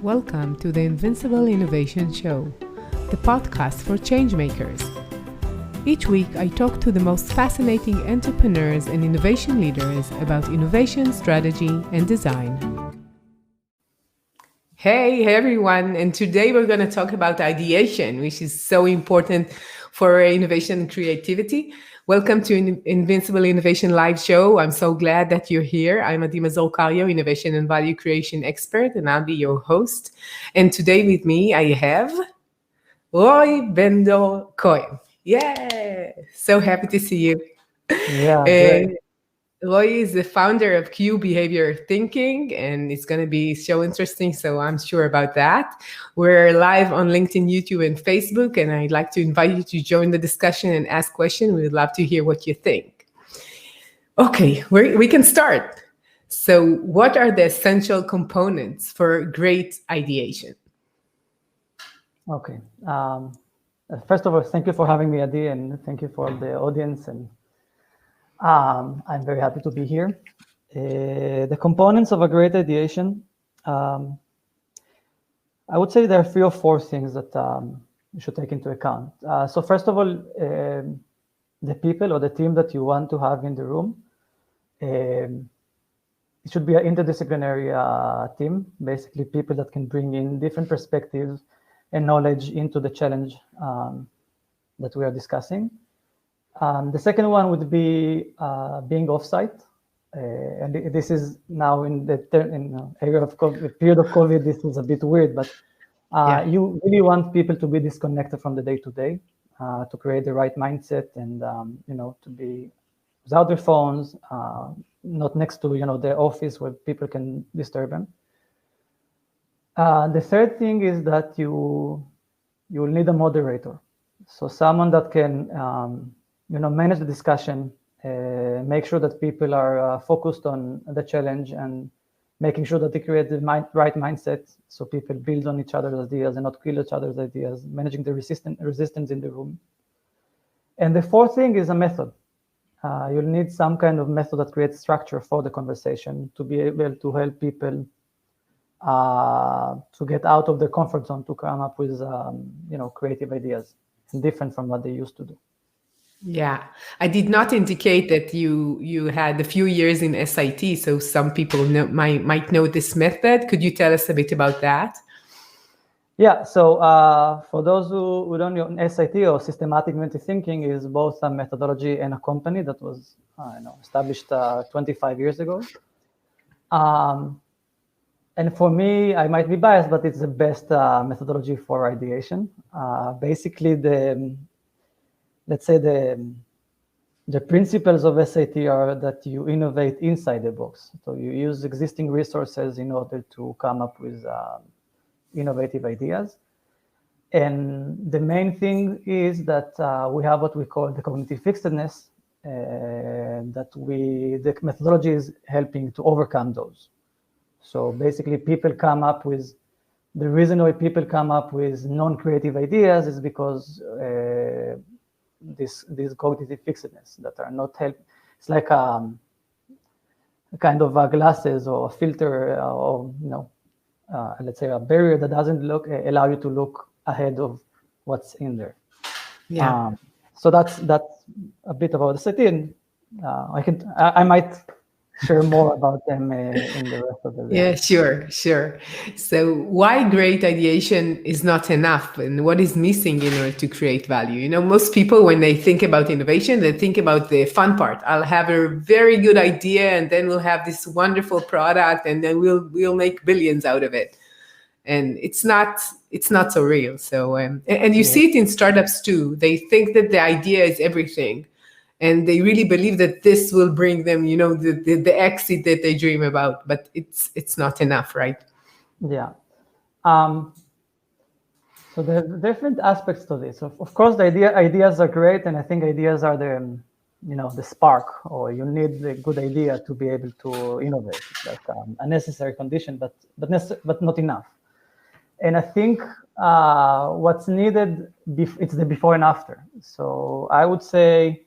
Welcome to the Invincible Innovation Show, the podcast for changemakers. Each week, I talk to the most fascinating entrepreneurs and innovation leaders about innovation, strategy, and design. Hey everyone, and today we're going to talk about ideation, which is so important for innovation and creativity. Welcome to Invincible Innovation Live Show. I'm so glad that you're here. I'm Mazor, Kario, Innovation and Value Creation Expert, and I'll be your host. And today with me, I have Roy Bendor Cohen. Yeah, so happy to see you. Yeah, great. And Roy is the founder of Q Behavior Thinking, and it's going to be so interesting. So I'm sure about that. We're live on LinkedIn, YouTube, and Facebook, and I'd like to invite you to join the discussion and ask questions. We'd love to hear what you think. Okay, we can start. So, what are the essential components for great ideation? Okay. First of all, thank you for having me, Adi, and thank you for the audience. And I'm very happy to be here. The components of a great ideation, I would say there are 3 or 4 things that you should take into account. So first of all, the people or the team that you want to have in the room, it should be an interdisciplinary team, basically people that can bring in different perspectives and knowledge into the challenge that we are discussing. The second one would be being offsite. And this is now in the area of COVID, period of COVID, this is a bit weird, but you really want people to be disconnected from the day-to-day to create the right mindset and, to be without their phones, not next to, their office where people can disturb them. The third thing is that you will need a moderator. So someone that can, manage the discussion, make sure that people are focused on the challenge and making sure that they create the right mindset so people build on each other's ideas and not kill each other's ideas, managing the resistance in the room. And the fourth thing is a method. You'll need some kind of method that creates structure for the conversation to be able to help people to get out of their comfort zone, to come up with, creative ideas different from what they used to do. Yeah, I did not indicate that you had a few years in SIT, so some people might know this method. Could you tell us a bit about that? Yeah, so for those who don't know, SIT or systematic inventive thinking is both a methodology and a company that was established 25 years ago. And for me, I might be biased, but it's the best methodology for ideation. Basically, let's say the principles of SIT are that you innovate inside the box. So you use existing resources in order to come up with innovative ideas. And the main thing is that we have what we call the cognitive fixedness, that the methodology is helping to overcome those. So basically, the reason why people come up with non-creative ideas is because these cognitive fixedness that are not help. It's like a kind of glasses or a filter or let's say a barrier that doesn't allow you to look ahead of what's in there. Yeah. So that's a bit about the setting. I might share more about them in the rest of the day. Yeah, sure. So why great ideation is not enough and what is missing in order to create value? Most people, when they think about innovation, they think about the fun part. I'll have a very good idea and then we'll have this wonderful product and then we'll make billions out of it. And it's not so real. So, and you see it in startups too. They think that the idea is everything. And they really believe that this will bring them, the exit that they dream about, but it's not enough, right? Yeah. So there are different aspects to this. Of course, the ideas are great, and I think ideas are the spark, or you need a good idea to be able to innovate. It's like a necessary condition, but not enough. And I think what's needed it's the before and after. So I would say,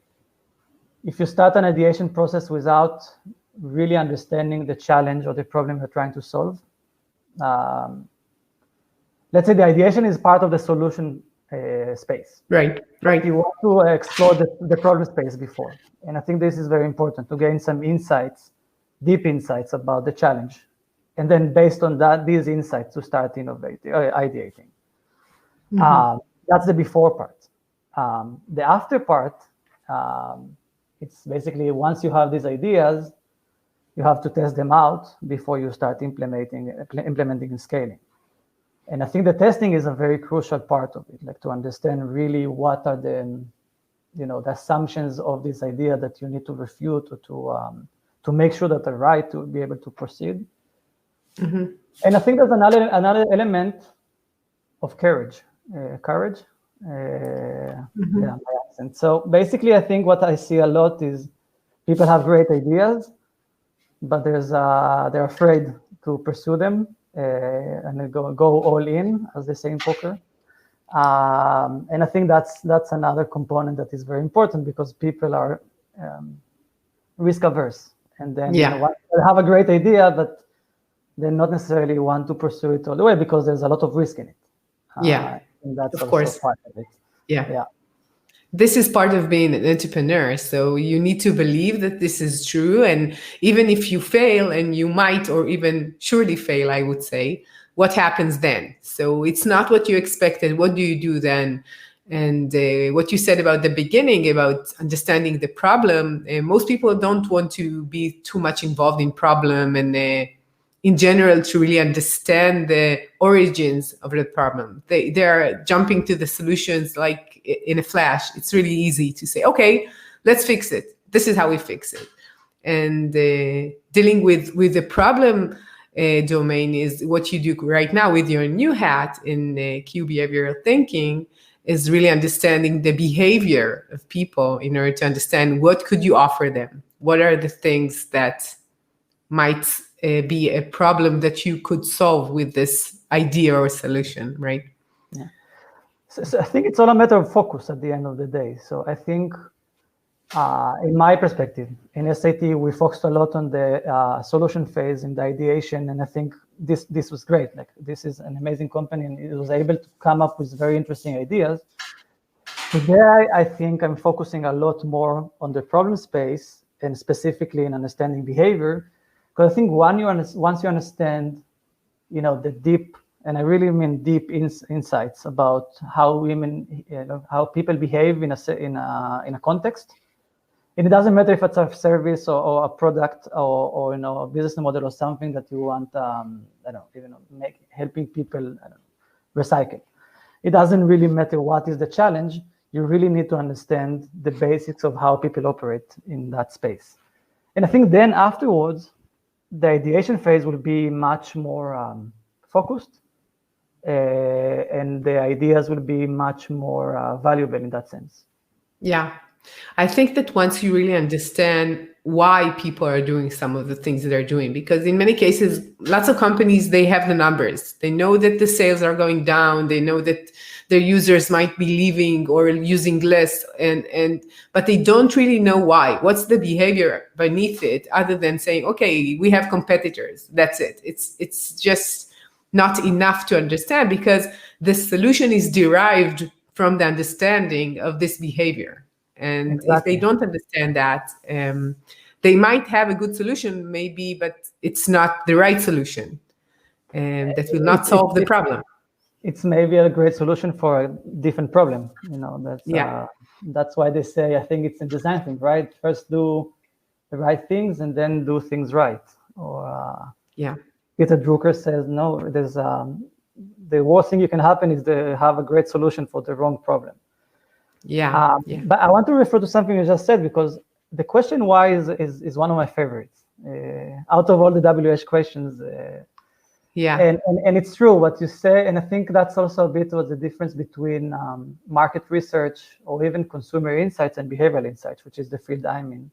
if you start an ideation process without really understanding the challenge or the problem you're trying to solve, let's say the ideation is part of the solution space. Right. You want to explore the problem space before. And I think this is very important to gain some insights, deep insights about the challenge. And then based on that, these insights to start ideating. That's the before part. The after part, it's basically once you have these ideas, you have to test them out before you start implementing and scaling. And I think the testing is a very crucial part of it, like to understand really what are the assumptions of this idea that you need to refute or to make sure that they're right to be able to proceed. And I think there's another element of courage. Yeah, my accent. So basically, I think what I see a lot is people have great ideas, but they're afraid to pursue them and they go all in, as they say in poker. And I think that's another component that is very important because people are risk averse, and then they have a great idea, but they not necessarily want to pursue it all the way because there's a lot of risk in it. And that's of course part of it. Yeah. This is part of being an entrepreneur. So you need to believe that this is true. And even if you fail, and you might or even surely fail, I would say, what happens then? So it's not what you expected. What do you do then? And what you said about the beginning, about understanding the problem, most people don't want to be too much involved in problem and in general to really understand the origins of the problem. They are jumping to the solutions like in a flash. It's really easy to say, okay, let's fix it. This is how we fix it. And dealing with the problem domain is what you do right now with your new hat in Q behavioral thinking, is really understanding the behavior of people in order to understand what could you offer them. What are the things that might be a problem that you could solve with this idea or solution, right? Yeah. So I think it's all a matter of focus at the end of the day. So I think, in my perspective, in SAT, we focused a lot on the solution phase in the ideation, and I think this was great. Like, this is an amazing company, and it was able to come up with very interesting ideas. Today, I think I'm focusing a lot more on the problem space and specifically in understanding behavior. Because I think once you understand, the deep, and I really mean deep insights about how women, how people behave in a context, and it doesn't matter if it's a service or a product or a business model or something that you want, helping people recycle. It doesn't really matter what is the challenge. You really need to understand the basics of how people operate in that space. And I think then afterwards, the ideation phase will be much more focused, and the ideas will be much more valuable in that sense. Yeah. I think that once you really understand why people are doing some of the things that they're doing, because in many cases, lots of companies, they have the numbers. They know that the sales are going down. They know that their users might be leaving or using less, but they don't really know why. What's the behavior beneath it, other than saying, okay, we have competitors. That's it. It's just not enough to understand, because the solution is derived from the understanding of this behavior. And Exactly. If they don't understand that, they might have a good solution, maybe, but it's not the right solution, and that will not solve the problem. It's maybe a great solution for a different problem. That's why they say, I think it's a design thing, right? First do the right things and then do things right. Or Peter Drucker says, no, there's the worst thing you can happen is to have a great solution for the wrong problem. But I want to refer to something you just said, because the question why is one of my favorites out of all the WH questions. And it's true what you say, and I think that's also a bit of the difference between market research or even consumer insights and behavioral insights, which is the field I'm in.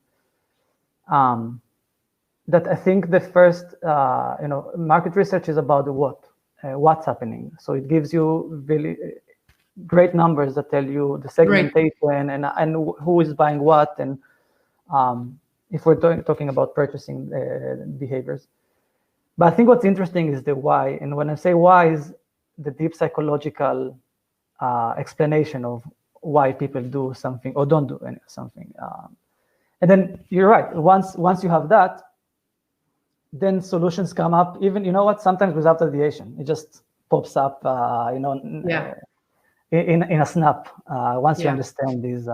That I think the first, market research is about the what's happening. So it gives you really great numbers that tell you the segmentation and who is buying what, and if we're talking about purchasing behaviors. But I think what's interesting is the why. And when I say why, is the deep psychological explanation of why people do something or don't do something. And then you're right. Once you have that, then solutions come up. Even, you know what? Sometimes without ideation, it just pops up. In a snap. Once you understand this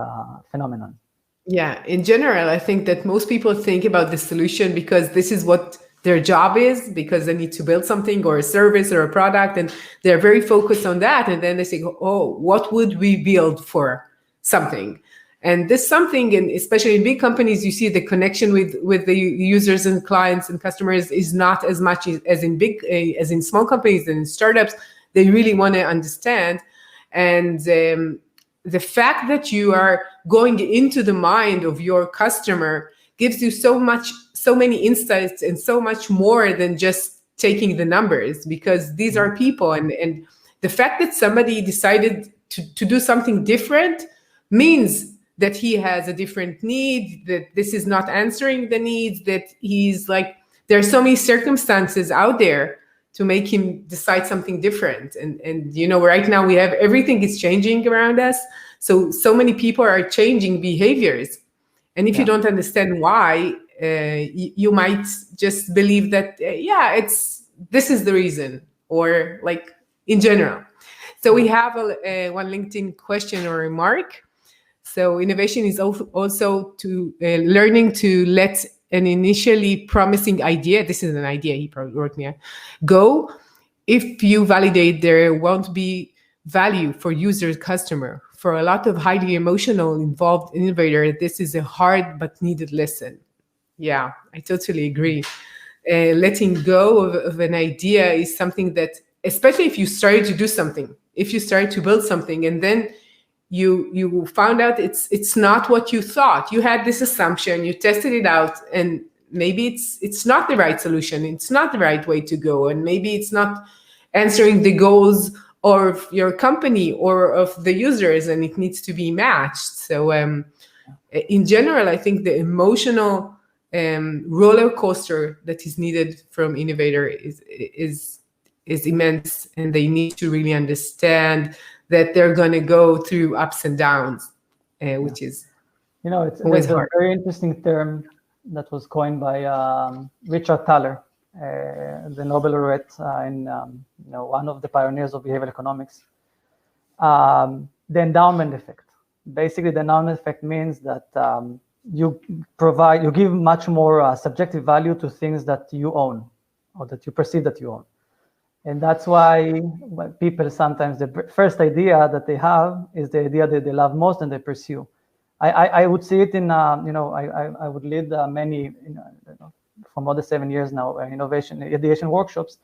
phenomenon. Yeah. In general, I think that most people think about the solution because this is what their job is, because they need to build something or a service or a product, and they're very focused on that. And then they say, oh, what would we build for something? And this something, and especially in big companies, you see the connection with the users and clients and customers is not as much as in small companies and in startups. They really want to understand. And the fact that you are going into the mind of your customer gives you so many insights and so much more than just taking the numbers, because these are people. And the fact that somebody decided to do something different means that he has a different need, that this is not answering the needs, that he's like, there are so many circumstances out there to make him decide something different. And you know, right now we have, everything is changing around us. So many people are changing behaviors. And if you don't understand why, you might just believe that, this is the reason, or like in general. So we have one LinkedIn question or remark. So innovation is also to learning to let an initially promising idea, this is an idea he wrote me, go. If you validate, there won't be value for user, customer. For a lot of highly emotional involved innovator, this is a hard but needed lesson. Yeah, I totally agree. Letting go of an idea is something that, especially if you started to do something, if you started to build something, and then you found out it's not what you thought. You had this assumption, you tested it out, and maybe it's not the right solution. It's not the right way to go, and maybe it's not answering the goals of your company or of the users, and it needs to be matched. So in general, I think the emotional roller coaster that is needed from innovator is immense, and they need to really understand that they're going to go through ups and downs, which is, you know, there's a very interesting term that was coined by Richard Thaler, the Nobel laureate and one of the pioneers of behavioral economics. The endowment effect. Basically, the endowment effect means that you give much more subjective value to things that you own or that you perceive that you own. And that's why people sometimes, the first idea that they have is the idea that they love most and they pursue. I would see it in, I would lead many, for more than 7 years now, ideation workshops.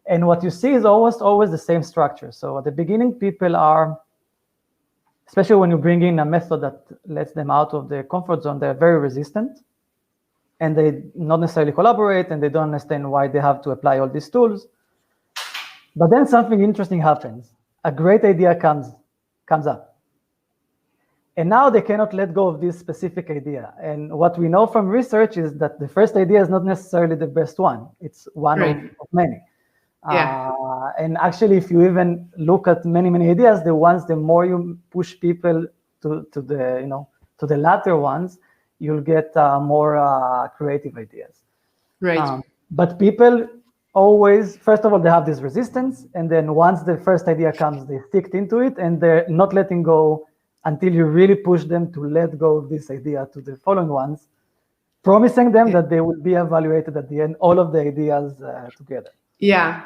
And what you see is always the same structure. So at the beginning, people are, especially when you bring in a method that lets them out of their comfort zone, they're very resistant. And they not necessarily collaborate, and they don't understand why they have to apply all these tools. But then something interesting happens. A great idea comes up. And now they cannot let go of this specific idea. And what we know from research is that the first idea is not necessarily the best one. It's one of many. Yeah. And actually, if you even look at many ideas, the more you push people to the latter ones, you'll get more creative ideas. Right. But people always, first of all, they have this resistance, and then once the first idea comes, they stick into it, and they're not letting go until you really push them to let go of this idea to the following ones, promising them that they will be evaluated at the end, all of the ideas together. Yeah.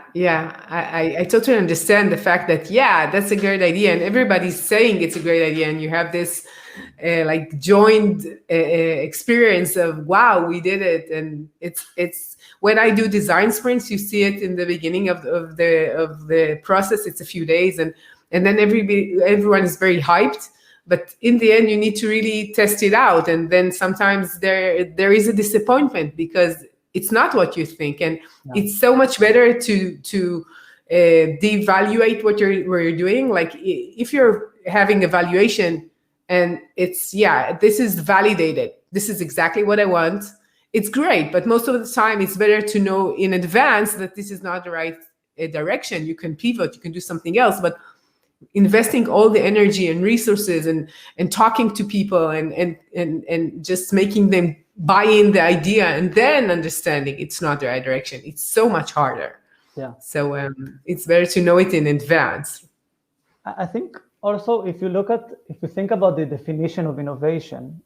I totally understand the fact that, that's a great idea, and everybody's saying it's a great idea, and you have this joined experience of, wow, we did it. And it's when I do design sprints, you see it in the beginning of the process. It's a few days, and then everyone is very hyped. But in the end, you need to really test it out, and then sometimes there is a disappointment because it's not what you think, and it's so much better to devaluate what you're doing. Like if you're having evaluation and it's this is validated, this is exactly what I want, it's great. But most of the time, it's better to know in advance that this is not the right a direction, you can pivot, you can do something else. But investing all the energy and resources and talking to people and just making them buy in the idea and then understanding it's not the right direction, it's so much harder. Yeah. So it's better to know it in advance. I think also if you think about the definition of innovation,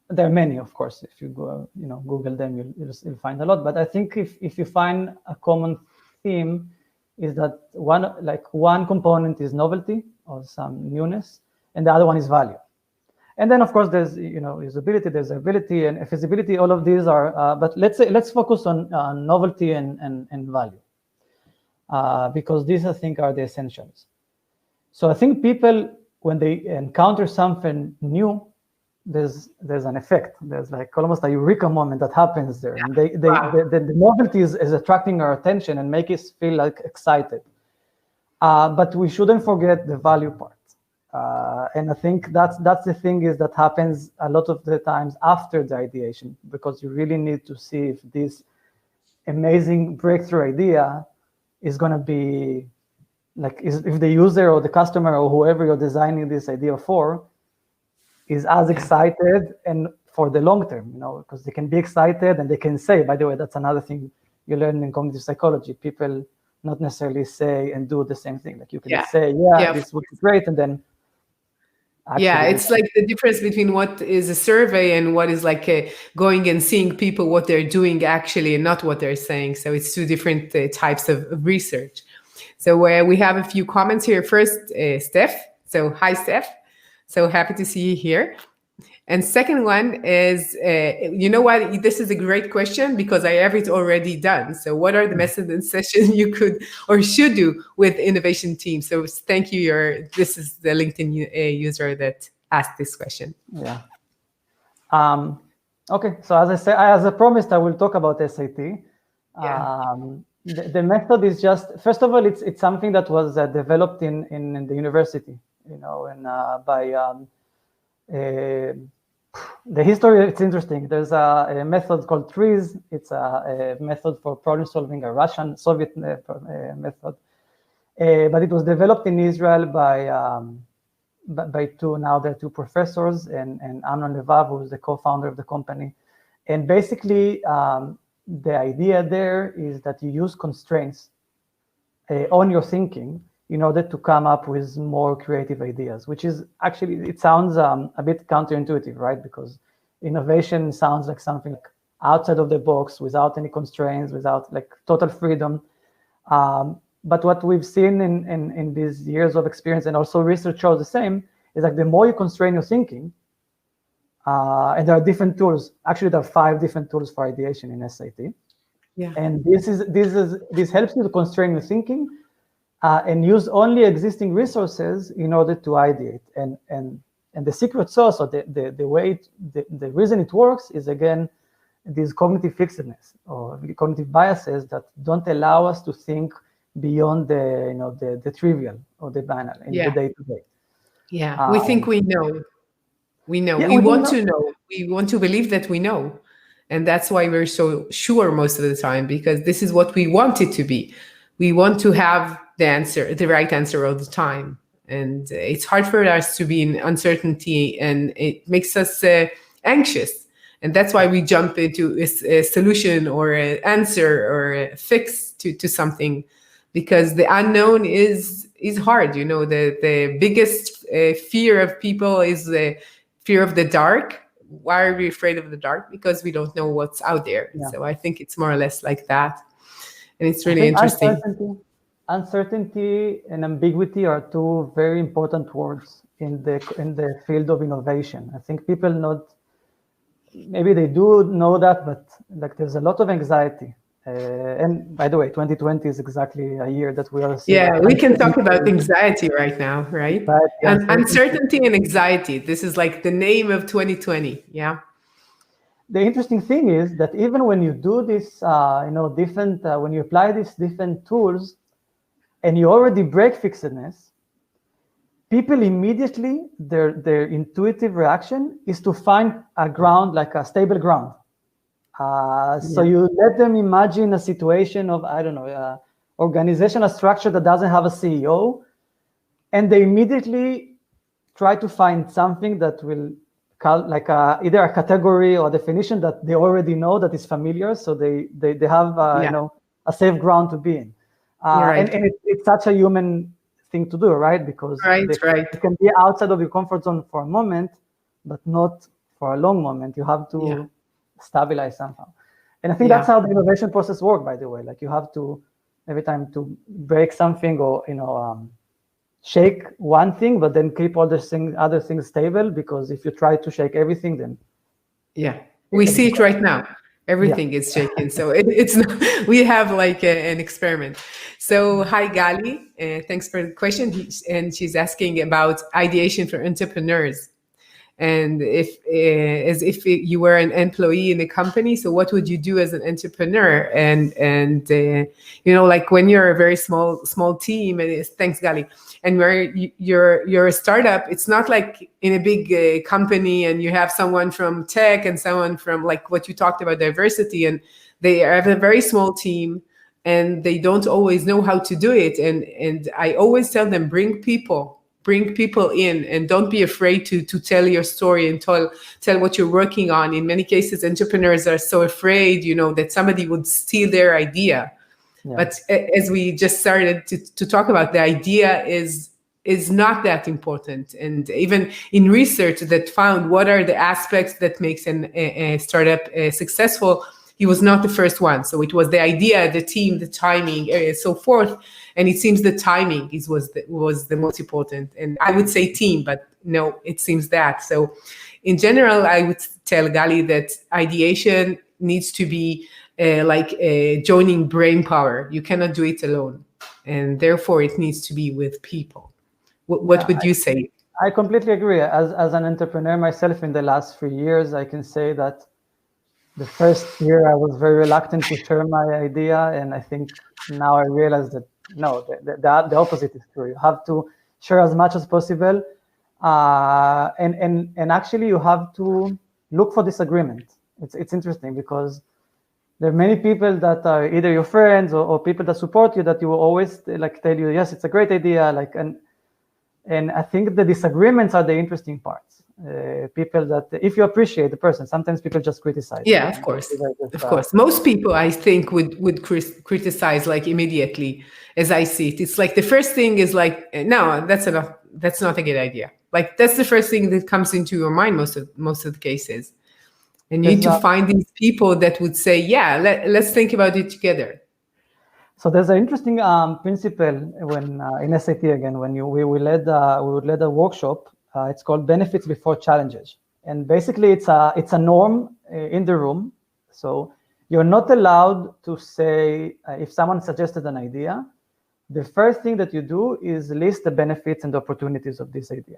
there are many, of course. If you go, Google them, you'll find a lot. But I think if you find a common theme, is that one component is novelty or some newness, and the other one is value. And then of course there's usability, there's ability and feasibility. All of these are, but let's focus on novelty and value, because these I think are the essentials. So I think people, when they encounter something new, there's an effect. There's like almost a eureka moment that happens there. And the novelty is attracting our attention and make us feel like excited. But we shouldn't forget the value part. And I think that's the thing is that happens a lot of the times after the ideation, because you really need to see if this amazing breakthrough idea is going to be like, if the user or the customer or whoever you're designing this idea for is as excited and for the long term, because they can be excited and they can say, by the way, that's another thing you learn in cognitive psychology. People not necessarily say and do the same thing. Like you can say, this would be great, and then it's like the difference between what is a survey and what is like going and seeing people what they're doing actually and not what they're saying. So it's two different types of research. So we have a few comments here. First, Steph. So hi, Steph. So happy to see you here. And second one is, you know what? This is a great question because I have it already done. So what are the methods and sessions you could or should do with innovation teams? So thank you. This is the LinkedIn user that asked this question. Yeah. Okay. So as I promised, I will talk about SAT. Yeah. The method is just, first of all, it's something that was developed in the university, and by the history. It's interesting. There's a method called TREES. It's a method for problem solving, a Russian Soviet method, but it was developed in Israel by two professors and Amnon Levav, who is the co-founder of the company. And basically, the idea there is that you use constraints on your thinking in order to come up with more creative ideas, which is actually, it sounds a bit counterintuitive, right? Because innovation sounds like something outside of the box, without any constraints, without like total freedom. But what we've seen in these years of experience, and also research shows the same, is like the more you constrain your thinking, and there are different tools. Actually, there are 5 different tools for ideation in SAT. Yeah. And this helps you to constrain your thinking and use only existing resources in order to ideate. And the secret sauce, or the reason it works is, again, these cognitive fixedness or cognitive biases that don't allow us to think beyond the trivial or the banal in the day-to-day. Yeah, we think we know. We know. Yeah, we want to know. We want to believe that we know. And that's why we're so sure most of the time, because this is what we want it to be. We want to have the right answer all the time. And it's hard for us to be in uncertainty, and it makes us anxious. And that's why we jump into a solution or an answer or a fix to something, because the unknown is hard. The biggest fear of people is the fear of the dark. Why are we afraid of the dark? Because we don't know what's out there. Yeah. So I think it's more or less like that. And it's really interesting. Uncertainty and ambiguity are 2 very important words in the field of innovation. I think people maybe they do know that, but like there's a lot of anxiety. And by the way, 2020 is exactly a year that we are seeing. Yeah, we can talk about anxiety right now, right? Uncertainty and anxiety. This is like the name of 2020. Yeah. The interesting thing is that even when you do this, when you apply these different tools, and you already break fixedness, people immediately, their intuitive reaction is to find a ground, like a stable ground. So you let them imagine a situation of, I don't know, organizational structure that doesn't have a CEO, and they immediately try to find something that will like either a category or definition that they already know that is familiar, so they have a safe ground to be in. Right. And it's such a human thing to do, right? Because Right. you can be outside of your comfort zone for a moment, but not for a long moment. You have to stabilize somehow. And I think that's how the innovation process works, by the way. Like you have to, every time to break something or, shake one thing, but then keep all the other things stable, because if you try to shake everything, then we see it right now. Everything is shaking. So it's not, we have like an experiment. So hi Gali, thanks for the question. And she's asking about ideation for entrepreneurs. And if as if you were an employee in a company, so what would you do as an entrepreneur? And like when you're a very small team, and thanks Gali, and where you're a startup, it's not like in a big company and you have someone from tech and someone from like what you talked about, diversity, and they have a very small team and they don't always know how to do it. And I always tell them, bring people in, and don't be afraid to tell your story and tell what you're working on. In many cases, entrepreneurs are so afraid, that somebody would steal their idea. But as we just started to talk about, the idea is not that important. And even in research that found what are the aspects that makes a startup successful, he was not the first one. So it was the idea, the team, the timing, so forth. And it seems the timing was the most important. And I would say team, but no, it seems that. So in general, I would tell Gali that ideation needs to be like joining brain power. You cannot do it alone. And therefore, it needs to be with people. What would you say? I completely agree. As an entrepreneur myself in the last 3 years, I can say that the first year I was very reluctant to share my idea, and I think now I realize that no, the opposite is true. You have to share as much as possible, and actually you have to look for disagreement. It's interesting because there are many people that are either your friends or people that support you that you will always like tell you, yes, it's a great idea, like and I think the disagreements are the interesting parts. People that, if you appreciate the person, sometimes people just criticize. Yeah, of course. Of course. Most people, I think, would criticize like immediately, as I see it. It's like the first thing is like, no, that's not a good idea. Like that's the first thing that comes into your mind most of the cases. And you need to find these people that would say, yeah, let's think about it together. So there's an interesting principle when in SAT again, when we would lead a workshop. It's called benefits before challenges, and basically it's a norm in the room. So you're not allowed to say if someone suggested an idea, the first thing that you do is list the benefits and the opportunities of this idea,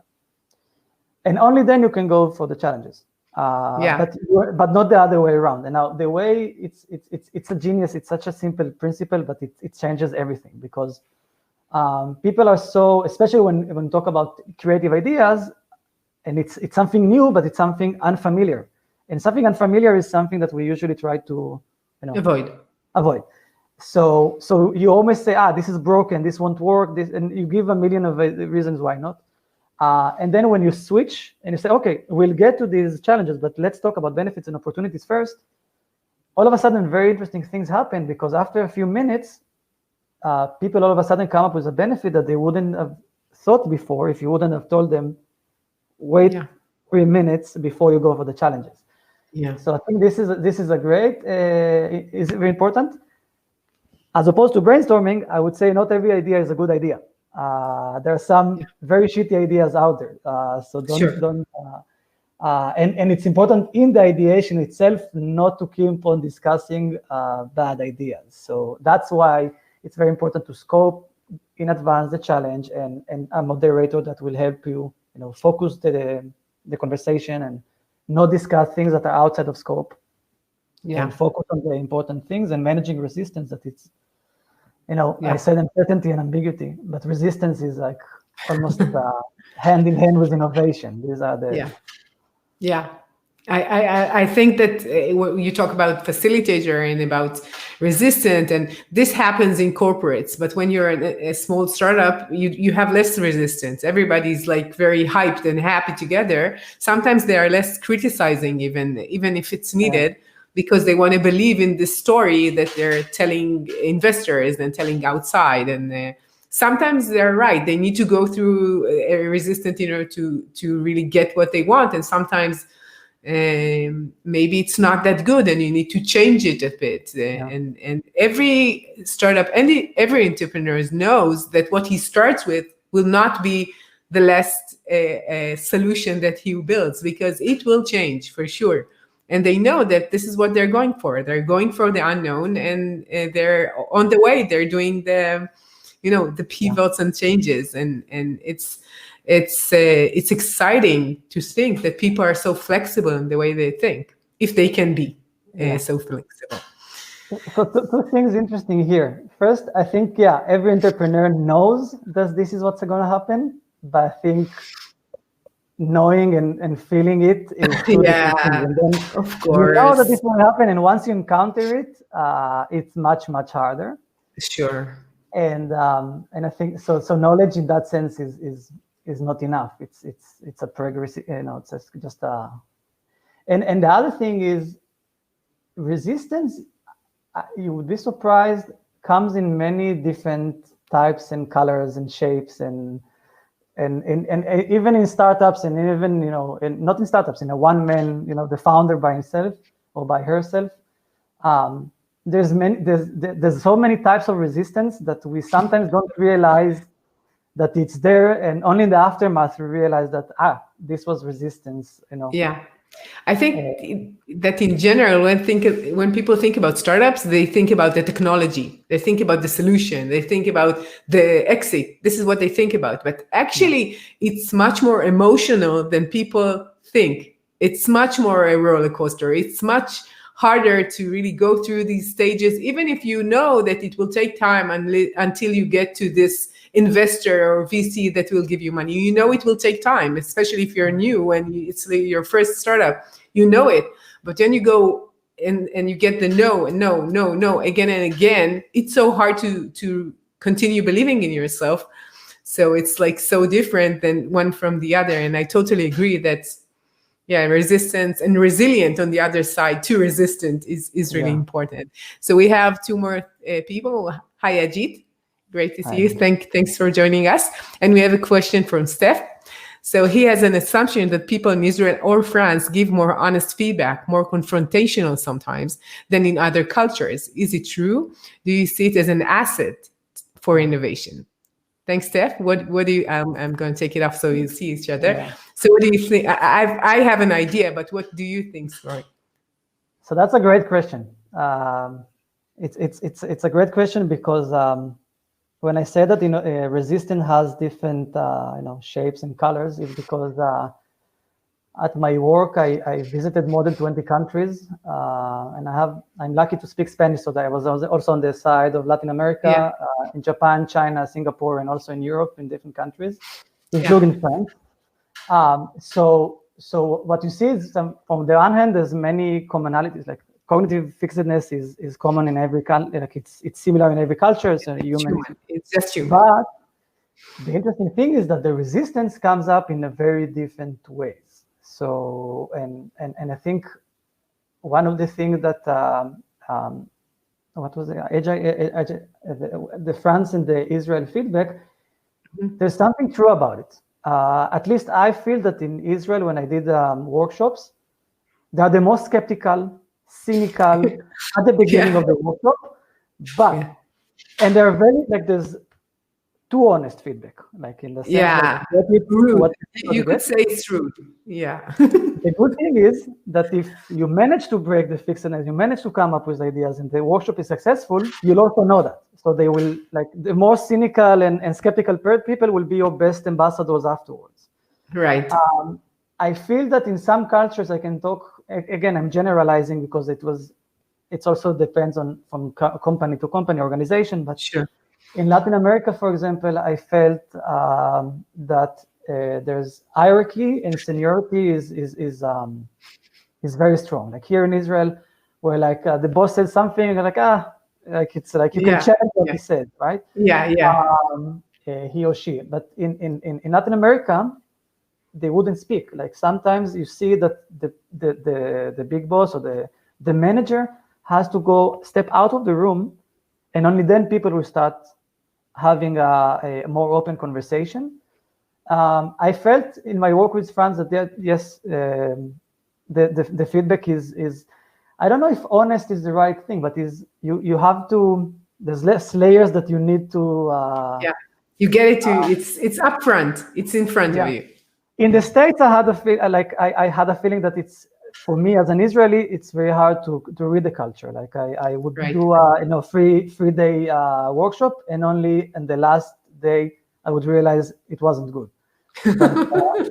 and only then you can go for the challenges. But not the other way around. And now the way it's a genius. It's such a simple principle, but it changes everything because people are so, especially when we talk about creative ideas, and it's something new, but it's something unfamiliar. And something unfamiliar is something that we usually try to avoid. So you almost say, this is broken, this won't work, and you give a million of reasons why not. And then when you switch and you say, okay, we'll get to these challenges, but let's talk about benefits and opportunities first, all of a sudden very interesting things happen, because after a few minutes, people all of a sudden come up with a benefit that they wouldn't have thought before if you wouldn't have told them, wait 3 minutes before you go for the challenges. So I think this is a great, is very important. As opposed to brainstorming, I would say not every idea is a good idea. There are some very shitty ideas out there. So don't. And it's important in the ideation itself not to keep on discussing bad ideas. So that's why it's very important to scope in advance the challenge and a moderator that will help you, focus the conversation and not discuss things that are outside of scope. And focus on the important things and managing resistance. That it's, I said uncertainty and ambiguity, but resistance is like almost hand in hand with innovation. These are the I think that you talk about facilitator and about resistant, and this happens in corporates. But when you're a small startup, you have less resistance. Everybody's like very hyped and happy together. Sometimes they are less criticizing, even if it's needed, because they want to believe in the story that they're telling investors and telling outside. And sometimes they're right. They need to go through a resistant in order to really get what they want, and sometimes maybe it's not that good and you need to change it a bit. And every startup and every entrepreneur knows that what he starts with will not be the last solution that he builds, because it will change for sure. And they know that this is what they're going for. They're going for the unknown, and they're on the way. They're doing the pivots and changes, and it's exciting to think that people are so flexible in the way they think, if they can be so flexible. So two things interesting here. First, I think, every entrepreneur knows that this is what's going to happen, but I think knowing and feeling it is two different things. And then of course, you know that this will happen, and once you encounter it, it's much, much harder. Sure. And I think so knowledge in that sense is not enough. It's a progressive, it's just and the other thing is resistance, you would be surprised, comes in many different types and colors and shapes, and even in startups, and even not in startups, in a one man, the founder by himself or by herself. There's so many types of resistance that we sometimes don't realize that it's there, and only in the aftermath we realize that this was resistance. Yeah, I think that in general, when people think about startups, they think about the technology, they think about the solution, they think about the exit. This is what they think about. But actually, it's much more emotional than people think. It's much more a roller coaster. It's much harder to really go through these stages, even if you know that it will take time until you get to this investor or VC that will give you money. You know it will take time, especially if you're new and it's your first startup. You know it, but then you go and you get the no again and again. It's so hard to continue believing in yourself. So it's like so different than one from the other. And I totally agree that resistance and resilient on the other side to resistant is really important. So we have two more people. Hi, Ajit. Great to see you. Thanks for joining us. And we have a question from Steph. So he has an assumption that people in Israel or France give more honest feedback, more confrontational sometimes than in other cultures. Is it true? Do you see it as an asset for innovation? Thanks, Steph. What do you? I'm going to take it off so you see each other. Yeah. So, what do you think? I have an idea, but what do you think, Roy? So that's a great question. It's a great question because when I say that resistance has different shapes and colors, it's because at my work I visited more than 20 countries, and I'm lucky to speak Spanish, so that I was also on the side of Latin America, in Japan, China, Singapore, and also in Europe in different countries, including France. So what you see is on the one hand, there's many commonalities, like cognitive fixedness is common in every country, like it's similar in every culture. So it's just human. But the interesting thing is that the resistance comes up in a very different ways. So and I think one of the things that what was it? The France and the Israel feedback, there's something true about it. At least I feel that in Israel, when I did workshops, they are the most skeptical, cynical at the beginning of the workshop, but and they're very there's too honest feedback, like in the sense rude. You could say it's rude. The good thing is that if you manage to break the fixedness, you manage to come up with ideas, and the workshop is successful, you'll also know that. So they will, the more cynical and skeptical people will be your best ambassadors afterwards. Right. I feel that in some cultures, I can talk, again, I'm generalizing because it also depends on from company to company, organization, but sure. In Latin America, for example, I felt that there's hierarchy and seniority is is very strong. Like here in Israel, where like the boss says something, you're like, like it's like you can challenge what he said, right? He or she. But in Latin America, they wouldn't speak. Like sometimes you see that the big boss or the manager has to go step out of the room, and only then people will start having a more open conversation. I felt in my work with France that the feedback is I don't know if honest is the right thing, but you have to, there's less layers that you need to you get it to it's up front, it's in front of you. In the States, I had I had a feeling that it's, for me as an Israeli, it's very hard to read the culture. Like I would do a 3-day workshop, and only in the last day I would realize it wasn't good. But,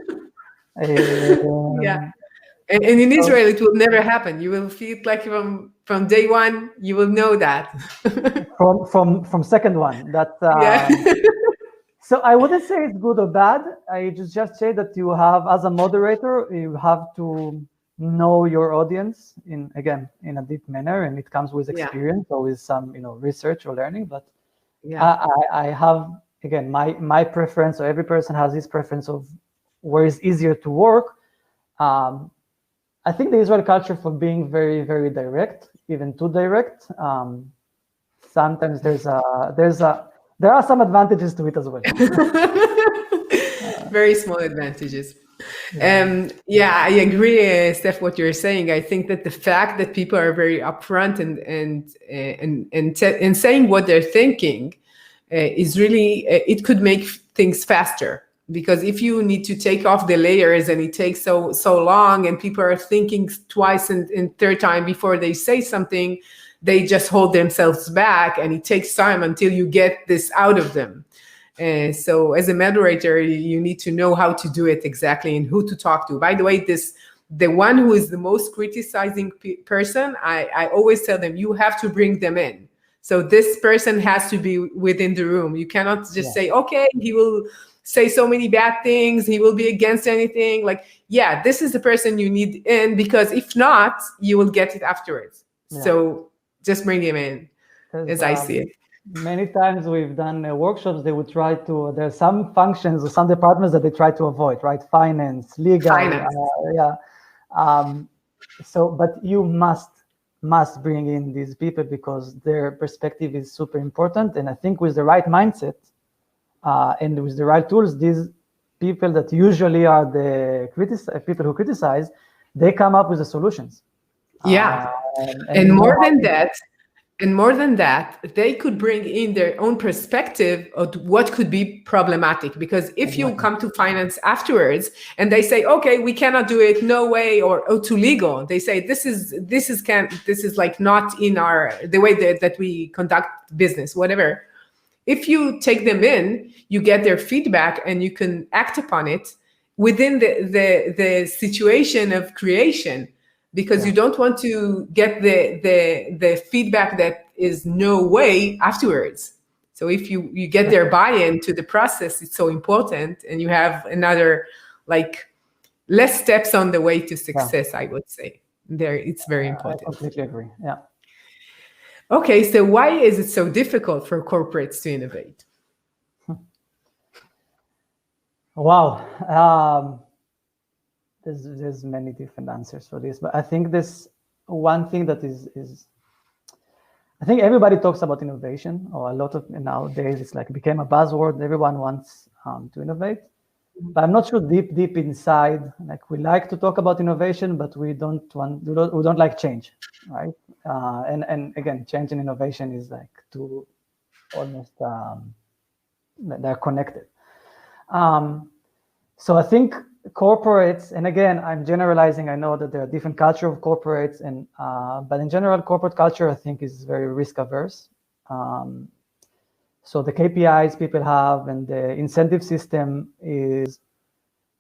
and in Israel it will never happen. You will feel like from day one you will know that. from second one that. So I wouldn't say it's good or bad. I just say that you have, as a moderator, you have to know your audience in a deep manner, and it comes with experience or with some research or learning. But I have, again, my preference, or every person has his preference of where it's easier to work. I think the Israeli culture for being very, very direct, even too direct. Sometimes there are some advantages to it as well. Very small advantages. I agree, Steph, what you're saying. I think that the fact that people are very upfront and saying what they're thinking is really, it could make things faster. Because if you need to take off the layers and it takes so long, and people are thinking twice and third time before they say something, they just hold themselves back, and it takes time until you get this out of them. So as a moderator, you need to know how to do it exactly and who to talk to. By the way, the one who is the most criticizing person, I always tell them, you have to bring them in. So this person has to be within the room. You cannot just say, okay, he will say so many bad things, he will be against anything. Like, this is the person you need in, because if not, you will get it afterwards. So just bring him in, as I see it. Many times we've done workshops, they would try to, there's some functions or some departments that they try to avoid, right? Finance, legal. But you must bring in these people, because their perspective is super important. And I think with the right mindset and with the right tools, these people that usually are the people who criticize, they come up with the solutions. And more than that, they could bring in their own perspective of what could be problematic. Because if you come to finance afterwards and they say, okay, we cannot do it, no way, or to legal, they say this is like not in the way that we conduct business, whatever. If you take them in, you get their feedback and you can act upon it within the situation of creation. Because you don't want to get the feedback that is no way afterwards. So if you get their buy-in to the process, it's so important, and you have another less steps on the way to success. I would say it's very important. I completely agree. Yeah. Okay, so why is it so difficult for corporates to innovate? Wow. There's many different answers for this, but I think this one thing that is I think everybody talks about innovation, or a lot of nowadays it's became a buzzword. Everyone wants to innovate, but I'm not sure deep inside, we like to talk about innovation, but we don't like change, right? And again, change and innovation is two almost they're connected. So I think corporates, and again, I'm generalizing. I know that there are different culture of corporates, but in general, corporate culture, I think, is very risk averse. So the KPIs people have and the incentive system is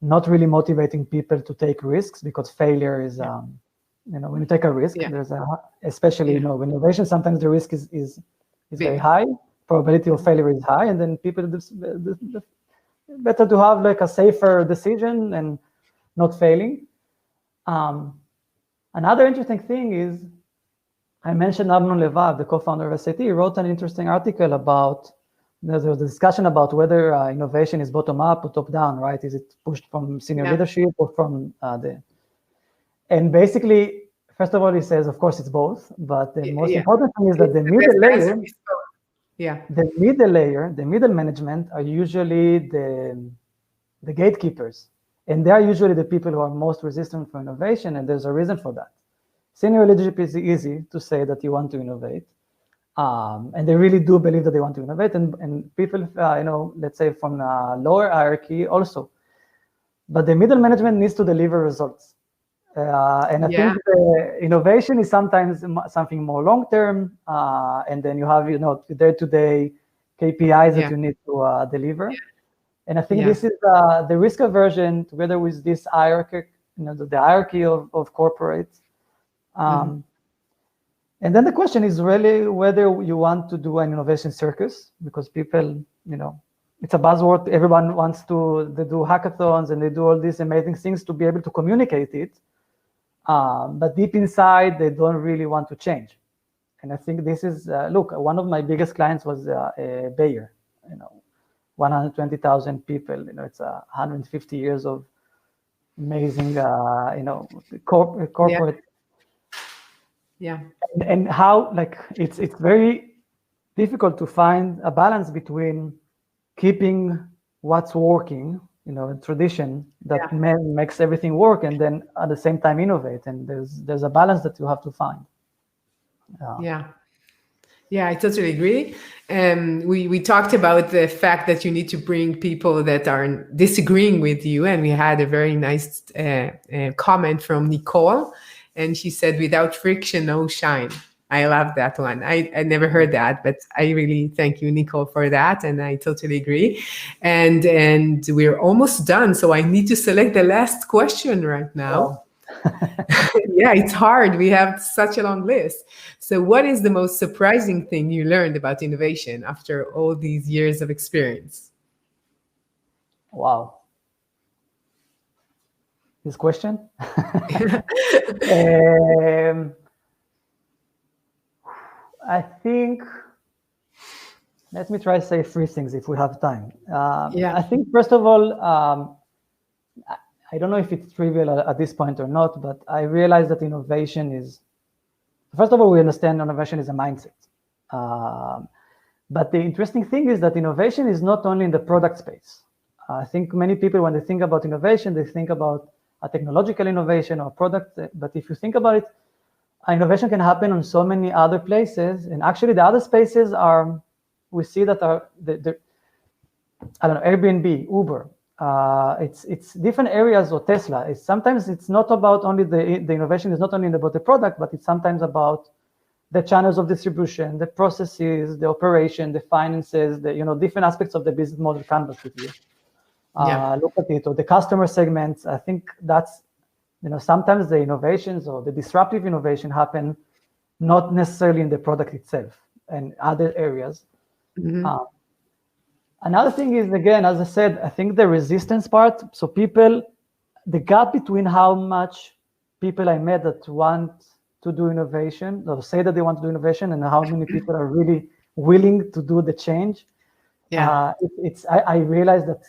not really motivating people to take risks, because failure is, when you take a risk, there's especially in innovation, sometimes the risk is very high, probability of failure is high, and then people better to have a safer decision and not failing. Another interesting thing is, I mentioned Amnon Levav, the co-founder of SAT, wrote an interesting article about, there was a discussion about whether innovation is bottom-up or top-down, right? Is it pushed from senior leadership or from and basically, first of all, he says, of course, it's both, but the most important thing is that the middle layer, the middle management are usually the gatekeepers. And they are usually the people who are most resistant for innovation, and there's a reason for that. Senior leadership is easy to say that you want to innovate, and they really do believe that they want to innovate, and people, let's say from lower hierarchy also. But the middle management needs to deliver results. And I think the innovation is sometimes something more long-term, and then you have, day-to-day KPIs that you need to deliver. And I think this is the risk aversion together with this hierarchy, the hierarchy of corporates. And then the question is really whether you want to do an innovation circus, because people, it's a buzzword. Everyone wants to, they do hackathons and they do all these amazing things to be able to communicate it. But deep inside, they don't really want to change. And I think this is, look, one of my biggest clients was Bayer, 120,000 people, it's 150 years of amazing, corporate. And how, it's very difficult to find a balance between keeping what's working, tradition that makes everything work, and then at the same time innovate. And there's a balance that you have to find. I totally agree. We talked about the fact that you need to bring people that are disagreeing with you, and we had a very nice comment from Nicole, and she said, "Without friction, no shine." I love that one. I never heard that, but I really thank you, Nicole, for that, and I totally agree. And we're almost done, so I need to select the last question right now. It's hard. We have such a long list. So what is the most surprising thing you learned about innovation after all these years of experience? Wow. This question? I think, let me try to say three things if we have time. I think, first of all, I don't know if it's trivial at this point or not, but I realize that innovation is, first of all, we understand innovation is a mindset. But the interesting thing is that innovation is not only in the product space. I think many people, when they think about innovation, they think about a technological innovation or product. But if you think about it, innovation can happen on so many other places. And actually, the other spaces are, we see that are, I don't know, Airbnb, Uber. It's different areas, or Tesla. Sometimes it's not about only the innovation is not only about the product, but it's sometimes about the channels of distribution, the processes, the operation, the finances, the different aspects of the business model canvas with you. Look at it, or the customer segments. I think that's, sometimes the innovations or the disruptive innovation happen not necessarily in the product itself and other areas. Another thing is, again, as I said, I think the resistance part. So people, the gap between how much people I met that want to do innovation, or say that they want to do innovation, and how many people are really willing to do the change. I realize that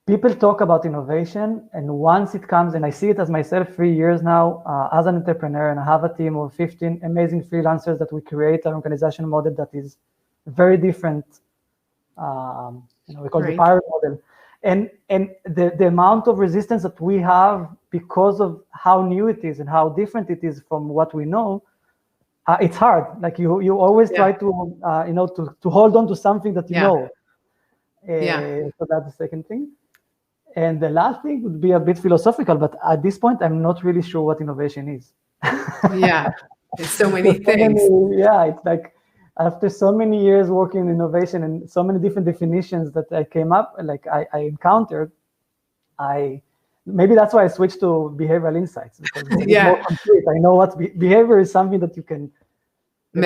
people talk about innovation, and once it comes, and I see it as myself 3 years now as an entrepreneur, and I have a team of 15 amazing freelancers that we create an organizational model that is very different. We call it the pirate model, and the amount of resistance that we have because of how new it is and how different it is from what we know, it's hard. Like you always try to to hold on to something that you know. So that's the second thing. And the last thing would be a bit philosophical, but at this point, I'm not really sure what innovation is. There's so many things. It's like, after so many years working in innovation and so many different definitions that I came up, I encountered, maybe that's why I switched to behavioral insights, because it's more complete. I know what behavior is, something that you can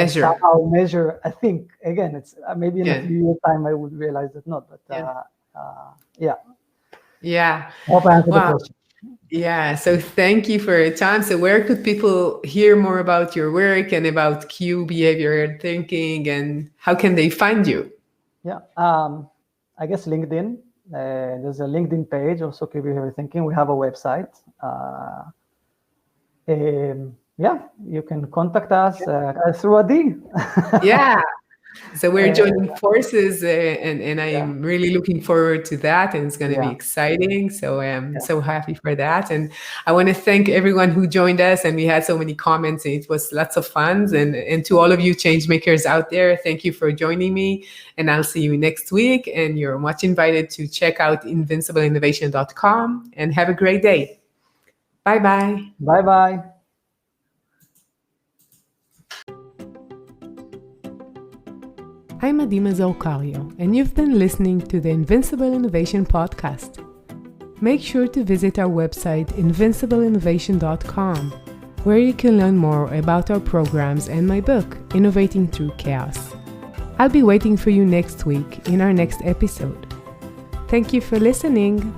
somehow measure. I think, again, it's maybe in a few years' time I would realize that not, but I hope I answered the question. Yeah, so thank you for your time. So where could people hear more about your work and about Q behavioral thinking, and how can they find you? Yeah, I guess LinkedIn. There's a LinkedIn page, also Q Behavioral Thinking. We have a website. Yeah, you can contact us through Adi. Yeah. So we're Uh, joining forces, and yeah, I'm really looking forward to that, and it's going to be yeah, exciting. So I'm yeah. so happy for that, and I want to thank everyone who joined us. And we had so many comments, and it was lots of fun. And to all of you change makers out there, thank you for joining me. And I'll see you next week. And you're much invited to check out invincibleinnovation.com. And have a great day. Bye bye. Bye bye. I'm Mazor Kario, and you've been listening to the Invincible Innovation Podcast. Make sure to visit our website, invincibleinnovation.com, where you can learn more about our programs and my book, Innovating Through Chaos. I'll be waiting for you next week in our next episode. Thank you for listening.